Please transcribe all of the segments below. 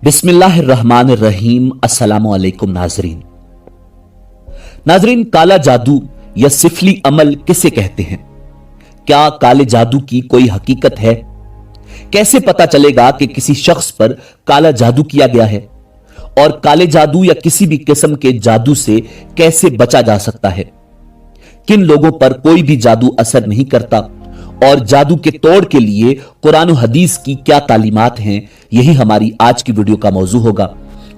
बिस्मिल्लाहिर्रहमानिर्रहीम। अस्सलामु अलैकुम नाजरीन, काला जादू या सिफली अमल किसे कहते हैं? क्या काले जादू की कोई हकीकत है? कैसे पता चलेगा कि किसी शख्स पर काला जादू किया गया है? और काले जादू या किसी भी किस्म के जादू से कैसे बचा जा सकता है? किन लोगों पर कोई भी जादू असर नहीं करता? और जादू के तोड़ के लिए कुरान और हदीस की क्या तालीमात हैं, यही हमारी आज की वीडियो का मौजू होगा।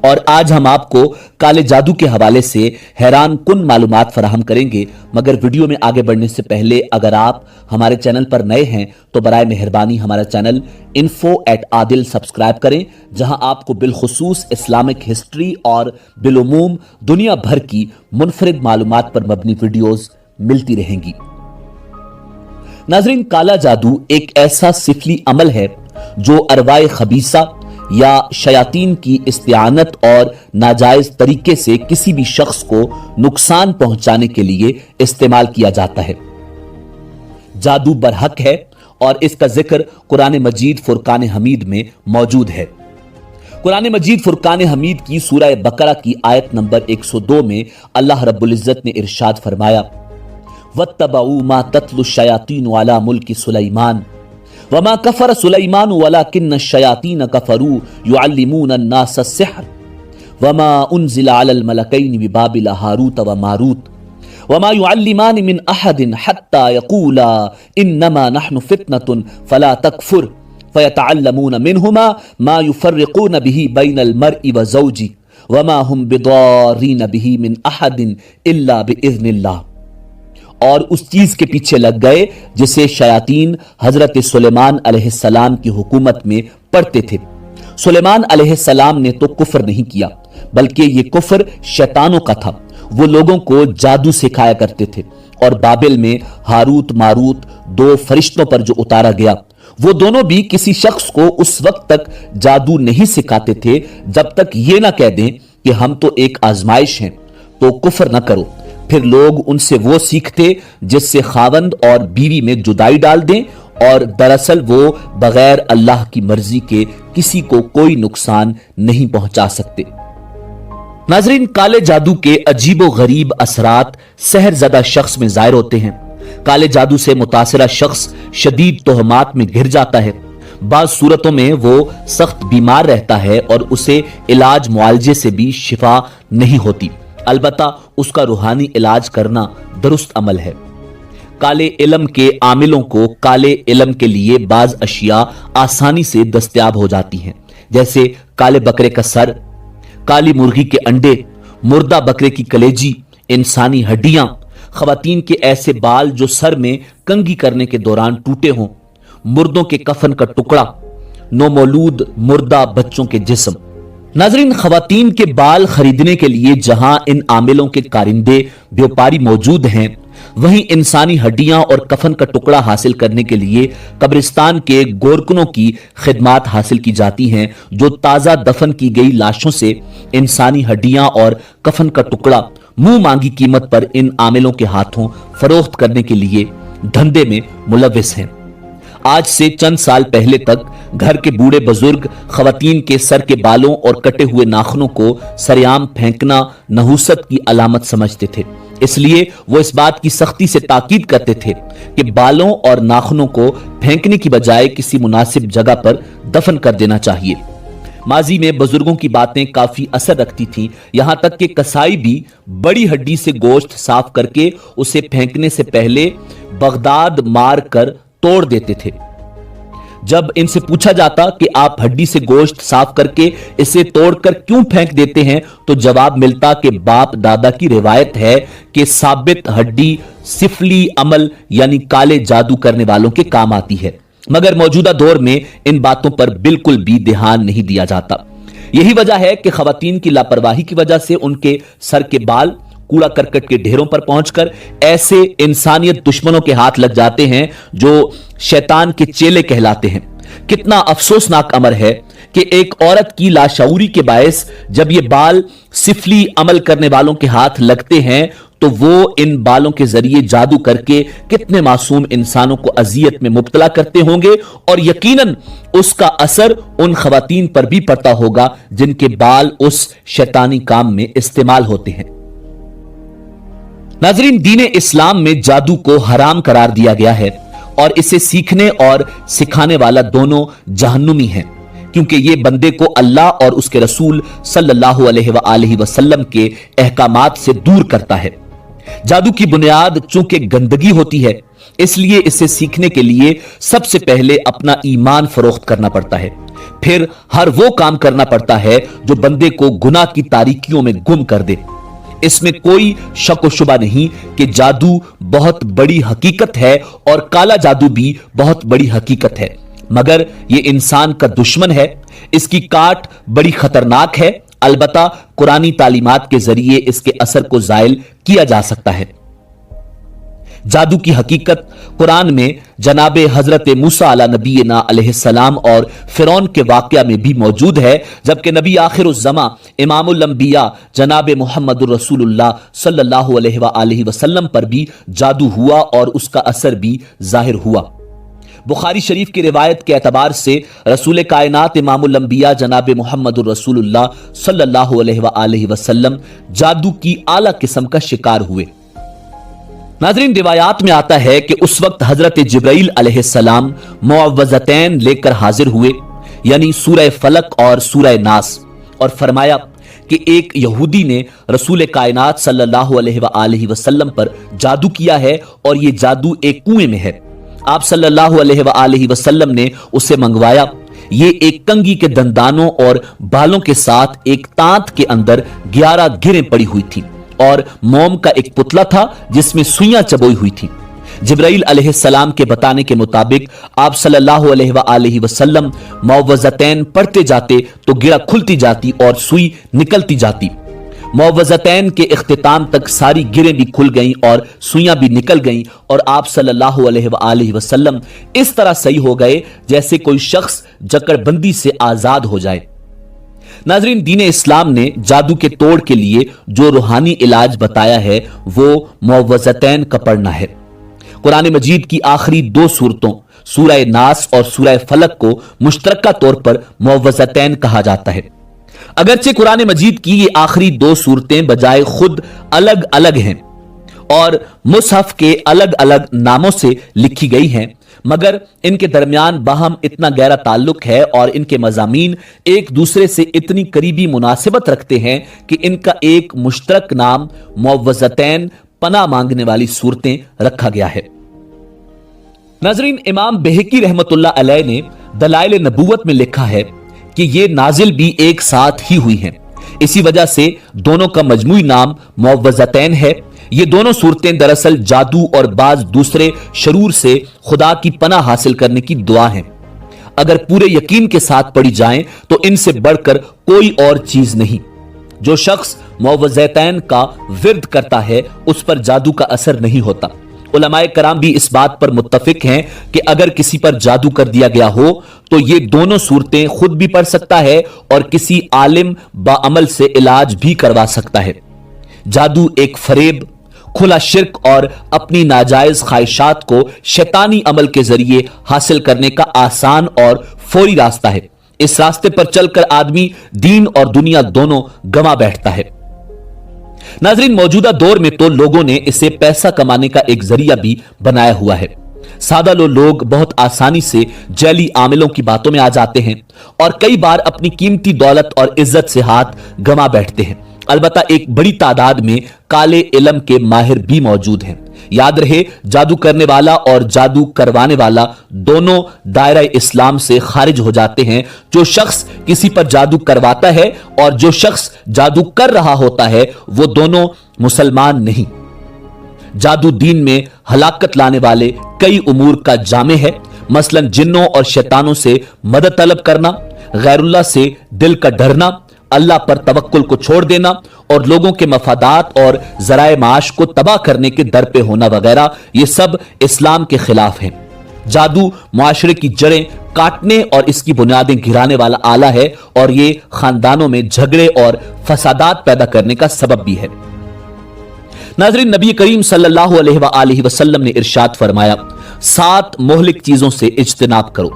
और आज हम आपको काले जादू के हवाले से हैरान कुन मालूमात फराहम करेंगे। मगर वीडियो में आगे बढ़ने से पहले अगर आप हमारे चैनल पर नए हैं तो बराए मेहरबानी हमारा चैनल info@adil सब्सक्राइब करें, जहां आपको बिलखुसूस इस्लामिक हिस्ट्री और बिलुमूम दुनिया भर की मुनफरिद मालूमात पर मबनी वीडियोस मिलती रहेंगी। नाजरीन, काला जादू एक ऐसा सिफली अमल है जो अरवाए खबीसा या शयातीन की इस्तिआनत और नाजायज तरीके से किसी भी शख्स को नुकसान पहुंचाने के लिए इस्तेमाल किया जाता है। जादू बरहक है और इसका जिक्र कुरान मजीद फुरकान हमीद में मौजूद है। कुरान मजीद फुरकान हमीद की सूरह बकरा की आयत नंबर 102 में अल्लाह रब्बुल इज्जत ने इरशाद फरमाया, वत्तबऊ मा तत्लु शयातीन अला मुल्की सुलैमान वमा कफर सुलैमान वलाकिन्न शयातीन कफरू युअल्लिमून अन्नास अस्सिहर वमा उन्जिला अलल मलकैनि बिबाबिल हारूत व मारूत वमा युअल्लिमान मिन अहदिन हत्ता यक़ूला इन्नमा नहनु फितनतुन फला तकफुर फयतअल्लमून मिनहुमा मा युफर्रिकून बिही बैनल मर्इ व ज़ौजी वमा हुम बिदारीन बिही मिन अहदिन इल्ला बिइज़्निल्लाह। और उस चीज के पीछे लग गए जिसे शयातीन हजरत सुलेमान अलैहिस्सलाम की हुकूमत में पढ़ते थे। सुलेमान अलैहिस्सलाम ने तो कुफ्र नहीं किया, बल्कि ये कुफ्र शैतानों का था। वो लोगों को जादू सिखाया करते थे। और बाबिल में हारूत मारूत दो फरिश्तों पर जो उतारा गया, वो दोनों भी किसी शख्स को उस वक्त तक जादू नहीं सिखाते थे जब तक ये ना कह दें कि हम तो एक आजमाइश हैं, तो कुफ्र न करो। फिर लोग उनसे वो सीखते जिससे खावंद और बीवी में जुदाई डाल दें, और दरअसल वो बगैर अल्लाह की मर्जी के किसी को कोई नुकसान नहीं पहुंचा सकते। नाजरीन, काले जादू के अजीबो गरीब असरात सहरजदा शख्स में जाहिर होते हैं। काले जादू से मुतासिरा शख्स शदीद तोहमात में घिर जाता है। बाज सूरतों में वो सख्त बीमार रहता है और उसे इलाज मुआलजे से भी शिफा नहीं होती। अलबत्ता उसका रूहानी इलाज करना दुरुस्त अमल है। काले इल्म के आमिलों को काले इल्म के लिए बाज अशिया आसानी से दस्तयाब हो जाती हैं, जैसे काले बकरे का सर, काली मुर्गी के अंडे, मुर्दा बकरे की कलेजी, इंसानी हड्डियां, खवातीन के ऐसे बाल जो सर में कंघी करने के दौरान टूटे हों, मुर्दों के कफन का टुकड़ा, नौमौलूद मुर्दा बच्चों के जिस्म। नाजरीन, खवातीन के बाल खरीदने के लिए जहां इन आमिलों के कारिंदे व्यापारी मौजूद हैं, वहीं इंसानी हड्डियां और कफन का टुकड़ा हासिल करने के लिए कब्रिस्तान के गोरकनों की खिदमात हासिल की जाती हैं, जो ताजा दफन की गई लाशों से इंसानी हड्डियां और कफन का टुकड़ा मुंह मांगी कीमत पर इन आमिलों के हाथों फरोख्त करने के लिए धंधे में मुलविस हैं। आज से चंद साल पहले तक घर के बूढ़े बुजुर्ग खवातीन के सर के बालों और कटे हुए नाखूनों को सरेआम फेंकना नहुसत की अलामत समझते थे। इसलिए वो इस बात की सख्ती से ताकीद करते थे कि बालों और नाखूनों को फेंकने की बजाय किसी मुनासिब जगह पर दफन कर देना चाहिए। माजी में बुजुर्गों की बातें काफी असर रखती थीं, यहां तक कि कसाई भी बड़ी हड्डी से गोश्त साफ करके उसे फेंकने से पहले बगदाद मार कर तोड़ देते थे। जब इनसे पूछा जाता कि आप हड्डी से गोश्त साफ करके इसे तोड़कर क्यों फेंक देते हैं, तो जवाब मिलता कि बाप दादा की रिवायत है कि साबित हड्डी सिफली अमल यानी काले जादू करने वालों के काम आती है। मगर मौजूदा दौर में इन बातों पर बिल्कुल भी ध्यान नहीं दिया जाता। यही वजह है कि खवातीन की लापरवाही की वजह से उनके सर के बाल कूड़ा करकट के ढेरों पर पहुंचकर ऐसे इंसानियत दुश्मनों के हाथ लग जाते हैं जो शैतान के चेले कहलाते हैं। कितना अफसोसनाक अमर है कि एक औरत की लाशऊरी के बायस जब ये बाल सिफली अमल करने वालों के हाथ लगते हैं तो वो इन बालों के जरिए जादू करके कितने मासूम इंसानों को अजियत में मुब्तला करते होंगे, और यकीनन उसका असर उन खवातीन पर भी पड़ता होगा जिनके बाल उस शैतानी काम में इस्तेमाल होते हैं। नाज़रीन, दीन इस्लाम में जादू को हराम करार दिया गया है और इसे सीखने और सिखाने वाला दोनों जहन्नुमी हैं, क्योंकि ये बंदे को अल्लाह और उसके रसूल सल्लल्लाहु अलैहि वसल्लम के अहकामात से दूर करता है। जादू की बुनियाद चूंकि गंदगी होती है, इसलिए इसे सीखने के लिए सबसे पहले अपना ईमान फरोख्त करना पड़ता है, फिर हर वो काम करना पड़ता है जो बंदे को गुनाह की तारीकियों में गुम कर दे। इसमें कोई शक व शुबा नहीं कि जादू बहुत बड़ी हकीकत है और काला जादू भी बहुत बड़ी हकीकत है, मगर यह इंसान का दुश्मन है। इसकी काट बड़ी खतरनाक है। अलबत्ता कुरानी तालीमात के जरिए इसके असर को जायल किया जा सकता है। जादू की हकीकत कुरान में जनाब हजरत मूसा अला नबीना अलैहिस्सलाम और फिरौन के वाकया में भी मौजूद है, जबकि नबी आखिरुज़्ज़मा इमामुल अंबिया जनाब मुहम्मदुर रसूलुल्लाह सल्लल्लाहु अलैहि वसल्लम पर भी जादू हुआ और उसका असर भी जाहिर हुआ। बुखारी शरीफ की रिवायत के एतबार से रसूल कायनात इमामुल अंबिया जनाब मुहम्मदुर रसूलुल्लाह सल्लल्लाहु अलैहि वसल्लम जादू की आला किस्म का शिकार हुए। नाज़रीन, रिवायात में आता है कि उस वक्त हजरत जिब्राइल अलैहिस्सलाम मुअव्वज़तैन लेकर हाजिर हुए, यानी सूरह फलक और सूरह नास, और फरमाया कि एक यहूदी ने रसूल कायनात सल्लल्लाहु अलैहि वसल्लम पर जादू किया है और यह जादू एक कुएं में है। आप सल्लल्लाहु अलैहि वसल्लम ने उसे मंगवाया। ये एक कंगी के दंदानों और बालों के साथ एक तांत के अंदर 11 गिरें पड़ी हुई थी और मोम का एक पुतला था जिसमें सुइयां चबोई हुई थी। जिब्राइल अलैहिस्सलाम के बताने के मुताबिक आप सल्लल्लाहु अलैहि वसल्लम मुअव्वज़तैन पढ़ते जाते तो गिरा खुलती जाती और सुई निकलती जाती। मुअव्वज़तैन के इख्तिताम तक सारी गिरें भी खुल गईं और सुइयां भी निकल गईं और आप सल्लल्लाहु अलैहि वसल्लम इस तरह सही हो गए जैसे कोई शख्स जकड़बंदी से आजाद हो जाए। नाज़रीन, दीन इस्लाम ने जादू के तोड़ के लिए जो रूहानी इलाज बताया है वो मुअव्वज़तैन का पढ़ना है। कुरान मजीद की आखिरी 2 सूरतों सूरह नास और सूरह फलक को मुश्तरका तौर पर मुअव्वज़तैन कहा जाता है। अगरचे कुरान मजीद की ये आखिरी 2 सूरतें बजाय खुद अलग अलग हैं और मुसहफ के अलग अलग नामों से लिखी गई हैं, मगर इनके दरमियान बाहम इतना गहरा ताल्लुक है और इनके मज़ामीन एक दूसरे से इतनी करीबी मुनासिबत रखते हैं कि इनका एक मुश्तरक नाम मुअव्वज़तैन पनाह मांगने वाली सूरतें रखा गया है। नाज़रीन, इमाम बहकी रहमतुल्लाह अलैह ने दलाइल नबूवत में लिखा है कि ये नाजिल भी एक साथ ही हुई हैं। इसी वजह से दोनों का मजमूई नाम मुअव्वज़तैन है। ये दोनों सूरतें दरअसल जादू और बाज दूसरे शरूर से खुदा की पनाह हासिल करने की दुआ हैं। अगर पूरे यकीन के साथ पढ़ी जाएं तो इनसे बढ़कर कोई और चीज नहीं। जो शख्स मुअव्वज़तैन का विर्द करता है उस पर जादू का असर नहीं होता। उलमाए कराम भी इस बात पर मुत्तफिक हैं कि अगर किसी पर जादू कर दिया गया हो तो ये दोनों सूरतें खुद भी पढ़ सकता है और किसी आलिम बाअमल से इलाज भी करवा सकता है। जादू एक फरेब, खुला शिर्क और अपनी नाजायज ख्वाहिशात को शैतानी अमल के जरिए हासिल करने का आसान और फौरी रास्ता है। इस रास्ते पर चलकर आदमी दीन और दुनिया दोनों गंवा बैठता है। नाज़रीन, मौजूदा दौर में तो लोगों ने इसे पैसा कमाने का एक जरिया भी बनाया हुआ है। सादा लोग बहुत आसानी से जैली आमिलों की बातों में आ जाते हैं और कई बार अपनी कीमती दौलत और इज्जत से हाथ गंवा बैठते हैं। अलबत्ता एक बड़ी तादाद में काले इल्म के माहिर भी मौजूद हैं। याद रहे, जादू करने वाला और जादू करवाने वाला दोनों दायरा इस्लाम से खारिज हो जाते हैं। जो शख्स किसी पर जादू करवाता है और जो शख्स जादू कर रहा होता है वो दोनों मुसलमान नहीं। जादू दीन में हलाकत लाने वाले कई उमूर का जामे है, मसलन जिन्नों और शैतानों से मदद तलब करना, गैरुल्लाह से दिल का डरना, अल्लाह पर तवक्कुल को छोड़ देना और लोगों के मफादात और जराए माश को तबाह करने के दर पे होना वगैरह, ये सब इस्लाम के खिलाफ हैं। जादू मुआशरे की जड़ें काटने और इसकी बुनियादें गिराने वाला आला है और ये खानदानों में झगड़े और फसादात पैदा करने का सबब भी है। नाज़रीन, नबी करीम सल्लल्लाहु अलैहि वसल्लम ने इरशाद फरमाया, 7 मोहलिक चीजों से इज्तिनाब करो।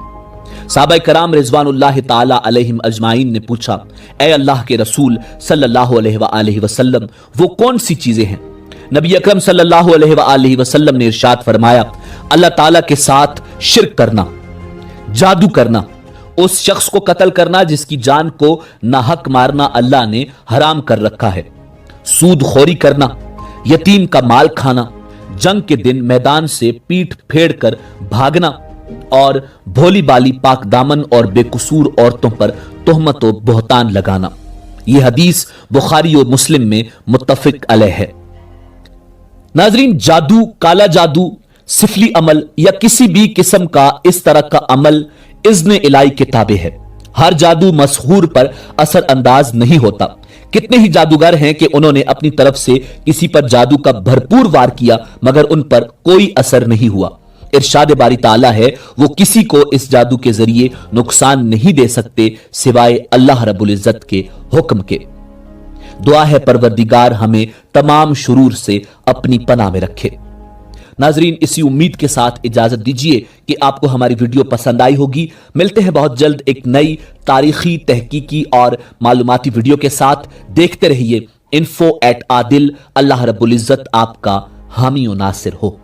सहाबा कराम रिजवानुल्लाह ताला अलैहिम अजमाइन ने पूछा, ए अल्लाह के रसूल सल्लल्लाहु अलैहि वसल्लम, वो कौन सी चीजें हैं? नबी अकरम सल्लल्लाहु अलैहि वसल्लम ने इरशाद फरमाया, अल्लाह ताला के साथ शिर्क करना, जादू करना, उस शख्स को कत्ल करना जिसकी जान को नाहक मारना अल्लाह ने हराम कर रखा है, सूद खोरी करना, यतीम का माल खाना, जंग के दिन मैदान से पीठ फेर कर भागना और भोली बाली पाक दामन और बेकसूर औरतों पर तोहमत और बोहतान लगाना। यह हदीस बुखारी और मुस्लिम में मुत्तफिक अलैह है। नाजरीन, जादू, काला जादू, सिफली अमल या किसी भी किस्म का इस तरह का अमल इज़्न इलाही के ताबे है। हर जादू मसहूर पर असर अंदाज नहीं होता। कितने ही जादूगर हैं कि उन्होंने अपनी तरफ से किसी पर जादू का भरपूर वार किया मगर उन पर कोई असर नहीं हुआ। इरशाद बारी ताला है, वो किसी को इस जादू के जरिए नुकसान नहीं दे सकते सिवाय अल्लाह रब्बुल इज्जत के हुक्म के। दुआ है परवरदिगार हमें तमाम शुरूर से अपनी पनाह में रखे। नाजरीन, इसी उम्मीद के साथ इजाजत दीजिए कि आपको हमारी वीडियो पसंद आई होगी। मिलते हैं बहुत जल्द एक नई तारीखी, तहकीकी और मालूमाती वीडियो के साथ। देखते रहिए info@adil। अल्लाह रब्बुल इज्जत आपका हामी और नासिर हो।